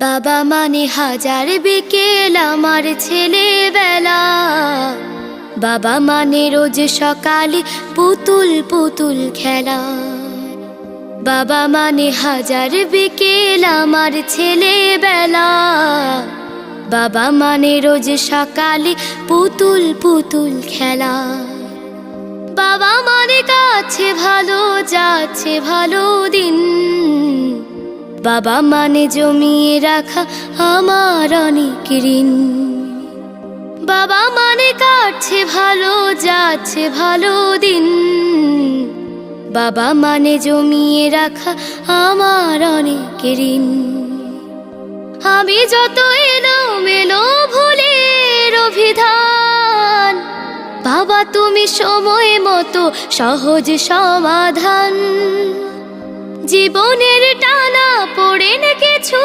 বাবা মানে হাজার বিকেল আমার ছেলেবেলা। বাবা মানে রোজ সকালে পুতুল পুতুল খেলা। বাবা মানে হাজার বিকেল আমার ছেলেবেলা। বাবা মানে রোজ সকালে পুতুল পুতুল খেলা। বাবা মানে কাছে ভালো যাচ্ছে ভালো দিন। বাবা মানে জমিয়ে রাখা আমার অনেক ঋণ। বাবা মানে কাটছে ভালো যাচ্ছে ভালো দিন। বাবা মানে জমিয়ে রাখা আমার অনেক ঋণ। আমি যত এলোমেলো ভুলের অভিধান, বাবা তুমি সময় মতো সহজ সমাধান। জীবনের টানা পড়ে না কিছু